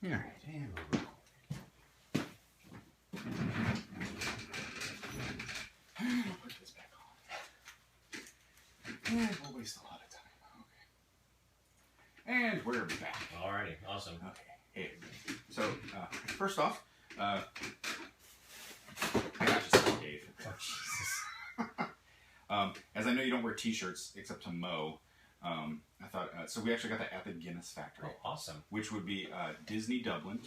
All right, and we'll put this back on. And we'll waste a lot of time. Okay. And we're back. Alrighty, awesome. Okay. Hey, so first off, I got you some, Dave. Oh, Jesus. As I know you don't wear t-shirts except to mow, I thought, so we actually got that at the Guinness Factory. Oh, awesome. Which would be Disney Dublin.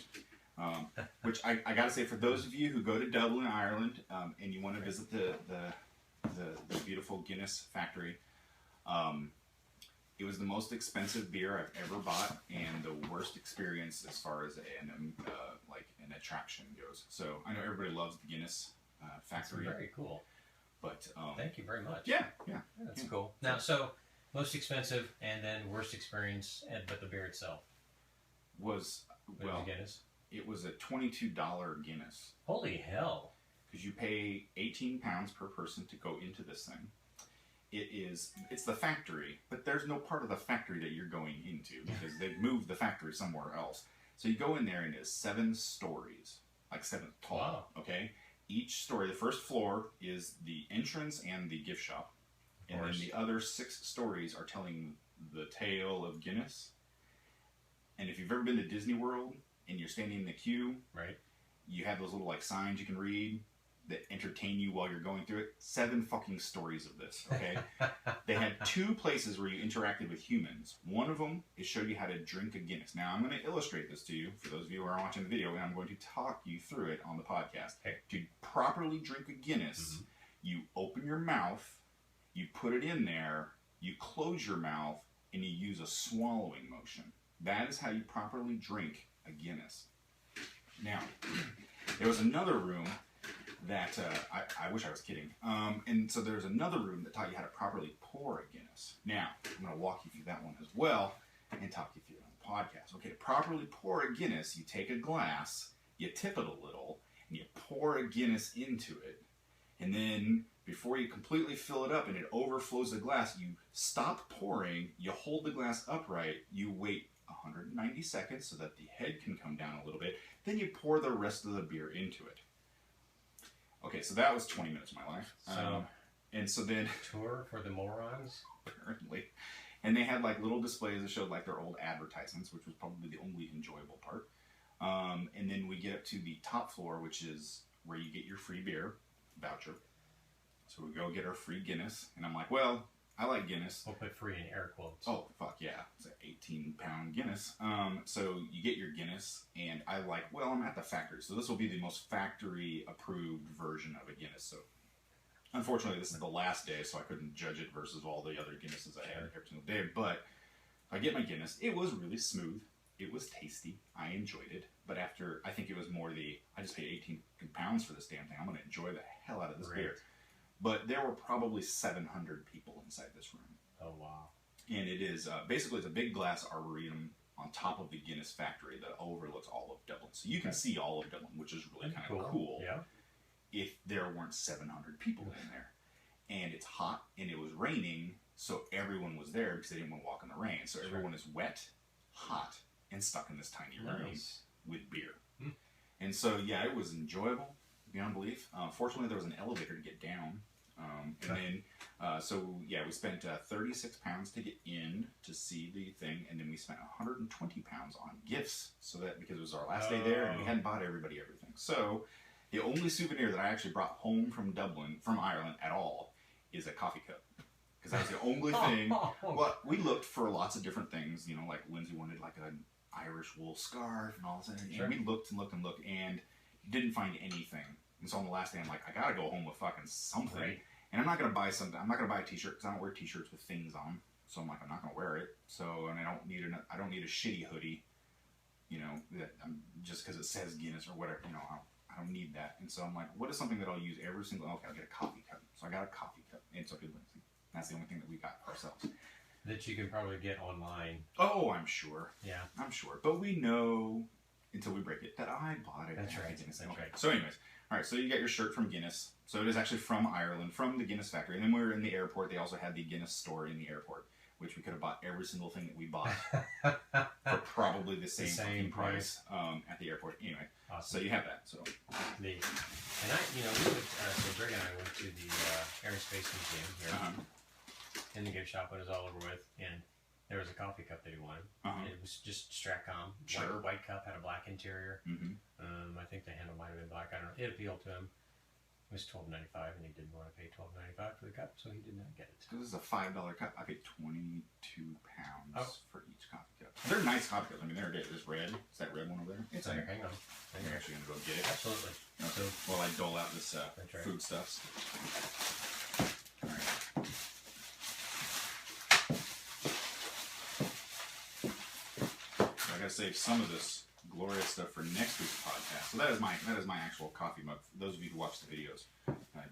Which I gotta say, for those of you who go to Dublin, Ireland, and you want to visit the beautiful Guinness Factory, it was the most expensive beer I've ever bought, and the worst experience as far as an attraction goes. So I know everybody loves the Guinness Factory. That's very cool. But thank you very much. Yeah. That's cool. Now, so most expensive and then worst experience, but the beer itself was Guinness. It was a $22 Guinness. Holy hell! Because you pay £18 per person to go into this thing. It's the factory, but there's no part of the factory that you're going into because they've moved the factory somewhere else. So you go in there and it's 7 stories, like 7 tall. Wow. Okay. Each story, the first floor is the entrance and the gift shop, and then the other 6 stories are telling the tale of Guinness. And if you've ever been to Disney World and you're standing in the queue, right? You have those little like signs you can read that entertain you while you're going through it. 7 fucking stories of this, okay? They had 2 places where you interacted with humans. One of them is showed you how to drink a Guinness. Now, I'm going to illustrate this to you, for those of you who are watching the video, and I'm going to talk you through it on the podcast. Okay. To properly drink a Guinness, you open your mouth, you put it in there, you close your mouth, and you use a swallowing motion. That is how you properly drink a Guinness. Now, there was another room that, I wish I was kidding. And so there's another room that taught you how to properly pour a Guinness. Now, I'm going to walk you through that one as well and talk you through it on the podcast. Okay, to properly pour a Guinness, you take a glass, you tip it a little, and you pour a Guinness into it. And then, before you completely fill it up and it overflows the glass, you stop pouring, you hold the glass upright, you wait 190 seconds so that the head can come down a little bit, then you pour the rest of the beer into it. Okay, so that was 20 minutes of my life. And so then... Tour for the morons? Apparently. And they had like little displays that showed like their old advertisements, which was probably the only enjoyable part. And then we get up to the top floor, which is where you get your free beer voucher. So we go get our free Guinness, and I'm like, well, I like Guinness. We'll put free in air quotes. Oh, fuck yeah. It's an 18-pound Guinness. So you get your Guinness, and I like, well, I'm at the factory, so this will be the most factory-approved version of a Guinness. So unfortunately, this is the last day, so I couldn't judge it versus all the other Guinnesses I had every single day. But I get my Guinness. It was really smooth. It was tasty. I enjoyed it. But after, I think it was more I just paid 18 pounds for this damn thing. I'm going to enjoy the hell out of this beer. But there were probably 700 people inside this room. Oh, wow. And it is, basically it's a big glass arboretum on top of the Guinness Factory that overlooks all of Dublin. So you can see all of Dublin, which is really kind of cool. Yeah. If there weren't 700 people in there. And it's hot, and it was raining, so everyone was there because they didn't want to walk in the rain. So everyone is wet, hot, and stuck in this tiny room with beer. And so, yeah, it was enjoyable, beyond belief. Fortunately, there was an elevator to get down. And then, so yeah, we spent 36 pounds to get in to see the thing, and then we spent 120 pounds on gifts, so that because it was our last day there, and we hadn't bought everybody everything. So the only souvenir that I actually brought home from Dublin, from Ireland at all, is a coffee cup. Because that was the only thing. Well, we looked for lots of different things, you know, like Lindsay wanted like an Irish wool scarf and all this, and we looked and looked and looked, and didn't find anything. And so on the last day, I'm like, I gotta go home with fucking something. Right. And I'm not gonna buy something. I'm not gonna buy a T-shirt because I don't wear T-shirts with things on. So I'm like, I'm not gonna wear it. So, and I don't need a shitty hoodie, you know, that just because it says Guinness or whatever. You know, I don't need that. And so I'm like, what is something that I'll use every single? Okay, I'll get a coffee cup. So I got a coffee cup, and so did Lindsay. That's the only thing that we got ourselves. That you can probably get online. Oh, I'm sure. Yeah, I'm sure. But we know until we break it that I bought it. That's right. That's right. So anyways. All right, so you got your shirt from Guinness. So it is actually from Ireland, from the Guinness Factory. And then we were in the airport. They also had the Guinness store in the airport. which we could have bought every single thing that we bought for probably the same fucking price at the airport. Anyway, awesome. So you have that. So neat. And we would, so Greg and I went to the Air and Space Museum here in the gift shop when it was all over with, and there was a coffee cup that he wanted. It was just Stratcom, white cup, had a black interior. I think the handle might have been black. I don't know. It appealed to him. It was $12.95, and he didn't want to pay $12.95 for the cup, so he did not get it. This is a $5 cup. I paid 22 pounds for each coffee cup. They're nice coffee cups. I mean, they're good. This red. Is that red one over there? It's there. Hang on. You're actually going to go get it? Absolutely. Okay. So, while I dole out this food stuffs. All right. So I got to save some of this glorious stuff for next week's podcast. So that is my actual coffee mug. For those of you who watch the videos,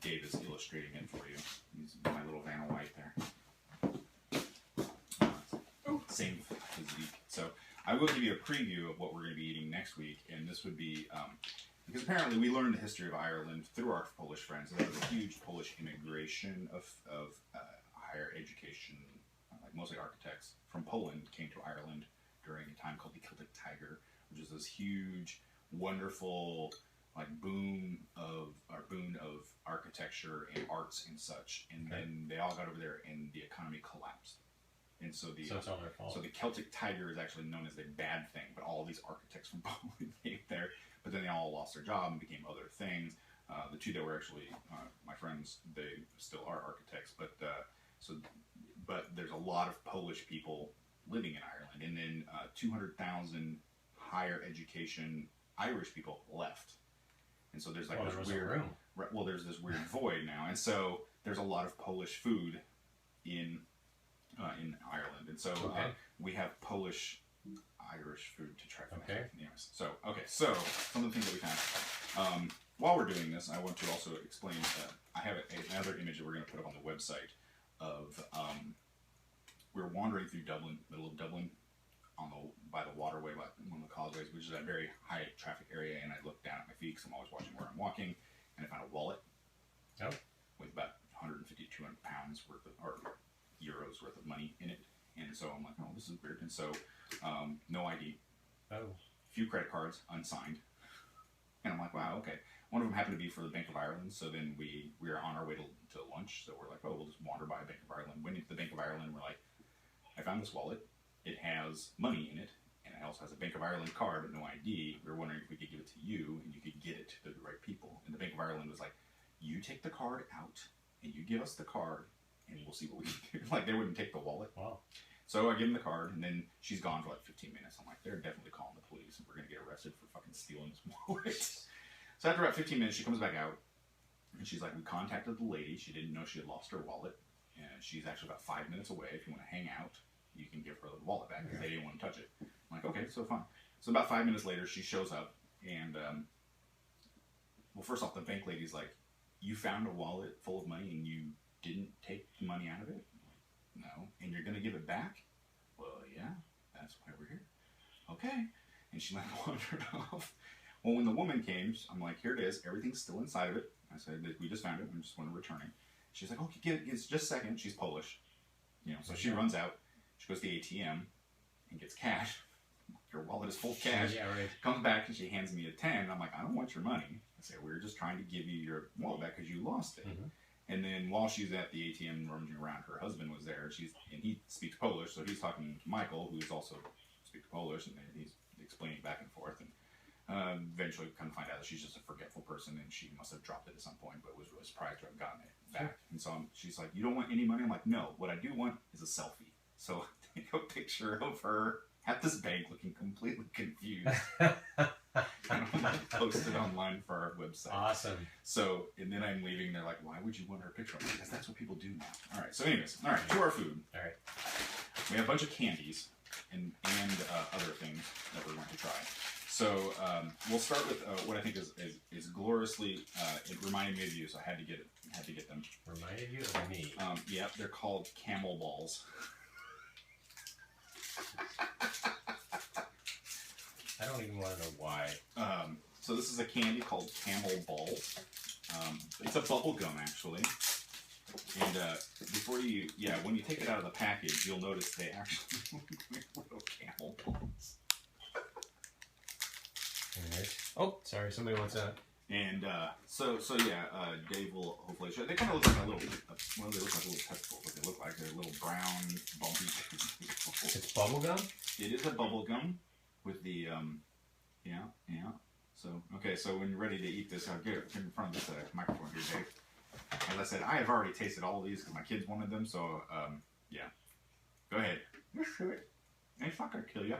Dave is illustrating it for you. He's my little Vanna White there. Same physique. So I will give you a preview of what we're going to be eating next week, and this would be because apparently we learned the history of Ireland through our Polish friends. There was a huge Polish immigration of higher education, like mostly architects from Poland, came to Ireland during a time called the Celtic Tiger, which is this huge, wonderful, like boon of architecture and arts and such. And then they all got over there, and the economy collapsed. And so it's all their fault. So the Celtic Tiger is actually known as the bad thing, but all these architects from Poland came there. But then they all lost their job and became other things. The two that were actually my friends, they still are architects, but there's a lot of Polish people living in Ireland, and then 200,000 higher education Irish people left, and so there's like this weird there's this weird void now, and so there's a lot of Polish food in Ireland, and so we have Polish Irish food to try. Anyways, so some of the things that we found. While we're doing this, I want to also explain I have another image that we're going to put up on the website of we were wandering through Dublin, middle of Dublin, by the waterway, by one of the causeways, which is a very high traffic area, and I looked down at my feet because I'm always watching where I'm walking, and I found a wallet with about 150, 200 pounds worth of, or euros worth of money in it, and so I'm like, oh, this is weird, and so no ID, few credit cards, unsigned, and I'm like, wow, okay. One of them happened to be for the Bank of Ireland, so then we were on our way to lunch, so we're like, oh, we'll just wander by Bank of Ireland. Went into the Bank of Ireland, we're like, I found this wallet. It has money in it, and it also has a Bank of Ireland card, but no ID. We were wondering if we could give it to you, and you could get it to the right people. And the Bank of Ireland was like, you take the card out, and you give us the card, and we'll see what we can do. Like, they wouldn't take the wallet. Wow. So I give them the card, and then she's gone for like 15 minutes. I'm like, they're definitely calling the police, and we're going to get arrested for fucking stealing this wallet. So after about 15 minutes, she comes back out, and she's like, we contacted the lady. She didn't know she had lost her wallet, and she's actually about 5 minutes away. If you want to hang out, you can give her the wallet back, because they didn't want to touch it. I'm like, okay, so fine. So about 5 minutes later, she shows up, and, well, first off, the bank lady's like, you found a wallet full of money, and you didn't take the money out of it? No. And you're going to give it back? Well, yeah, that's why we're here. Okay. And she like wandered off. Well, when the woman came, I'm like, here it is. Everything's still inside of it. I said, we just found it. We just want to return it. She's like, okay, give it just a second. She's Polish. You know, so she runs out. She goes to the ATM and gets cash. Your wallet is full of cash. Yeah, right. Comes back and she hands me a 10. I'm like, I don't want your money. I say, we're just trying to give you your wallet back because you lost it. And then while she's at the ATM rummaging around, her husband was there. And he speaks Polish, so he's talking to Michael, who also speaks Polish, and he's explaining back and forth. And eventually kind of find out that she's just a forgetful person, and she must have dropped it at some point, but was really surprised to have gotten it back. And so she's like, you don't want any money? I'm like, no. What I do want is a selfie. So I take a picture of her at this bank looking completely confused. And I'm like, post it online for our website. Awesome. So, and then I'm leaving, they're like, why would you want her picture? Because that's what people do now. All right, so anyways, all right, to our food. All right. We have a bunch of candies and other things that we're going to try. So we'll start with what I think is gloriously, it reminded me of you, so I had to get them. Reminded you of me? Yeah, they're called camel balls. I don't even want to know why. So this is a candy called Camel Balls. It's a bubble gum, actually. And before you, when you take it out of the package, you'll notice they actually look like little camel balls. Oh, sorry, somebody wants that. And Dave will hopefully show. They kind of look like a little. Well, they look like little testicles. What they look like, they're little brown, bumpy. It's bubble gum. It is a bubble gum with the yeah. So okay, so when you're ready to eat this, I'll get it in front of this microphone here, Dave. As I said, I have already tasted all of these because my kids wanted them. So yeah, go ahead. Just chew it. It's not gonna kill you.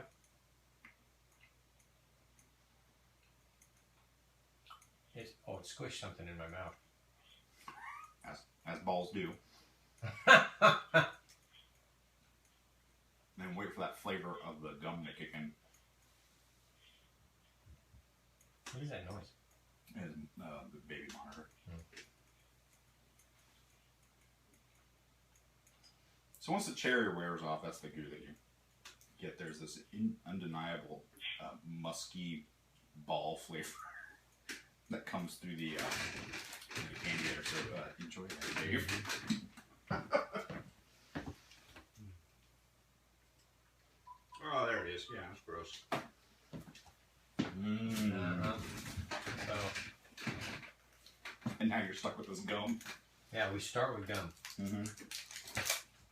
It squished something in my mouth. As balls do. Then wait for that flavor of the gum to kick in. What is that noise? It's the baby monitor. So once the cherry wears off, that's the goo that you get. There's this undeniable musky ball flavor that comes through the candy there. So enjoy that, Dave. Oh, there it is. Yeah, it's gross. So, and now you're stuck with this gum. Yeah, we start with gum.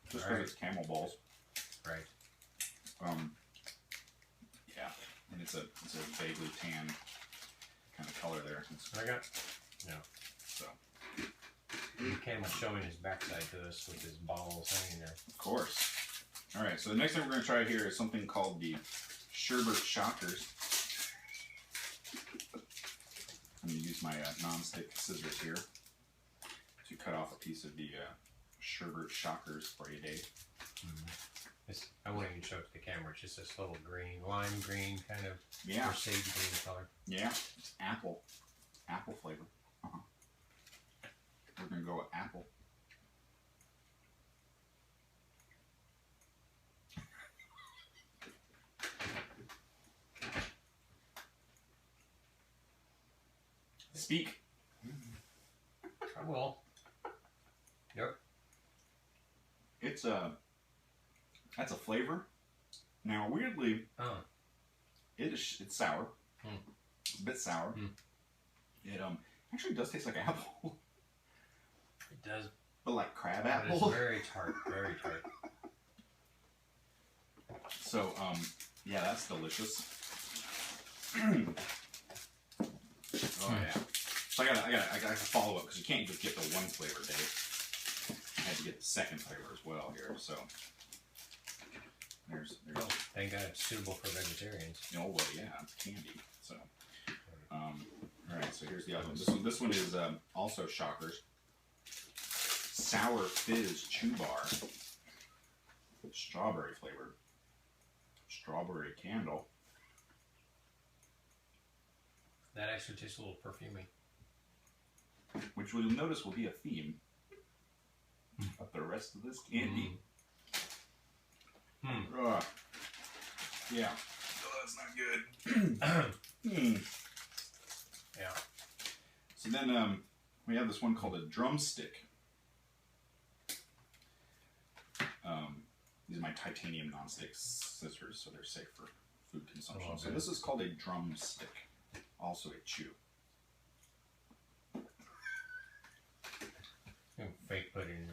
Just because it's camel balls. Right. Yeah, and it's a vaguely tan kind of color there. I got. No. So. The camel showing his backside to us with his balls hanging there. Of course. All right. So the next thing we're going to try here is something called the Sherbet Shockers. I'm going to use my non-stick scissors here to cut off a piece of the Sherbet Shockers for you, Dave. I won't even show it to the camera. It's just this little green, lime green kind of, or sage green color. Yeah, it's apple flavor. We're going to go with apple. Speak. I will. Yep. That's a flavor. Now, weirdly, it's sour. It's a bit sour. It actually does taste like apple. It does. But like crab But apple. it's very tart, very tart. So, yeah, that's delicious. Oh yeah. So I gotta follow up because you can't just get the one flavor, Dave. I had to get the second flavor as well here. So there's thank God it's suitable for vegetarians. Oh well, yeah, it's candy. So all right. So here's the other one. This one is also Shockers. Sour Fizz Chew Bar. Strawberry flavored. Strawberry Candle. That actually tastes a little perfumey. Which we'll notice will be a theme of the rest of this candy. Yeah. Oh, that's not good. Yeah. So then we have this one called a drumstick. These are my titanium nonstick scissors, so they're safe for food consumption. So this is called a drumstick, also a chew. Fake put in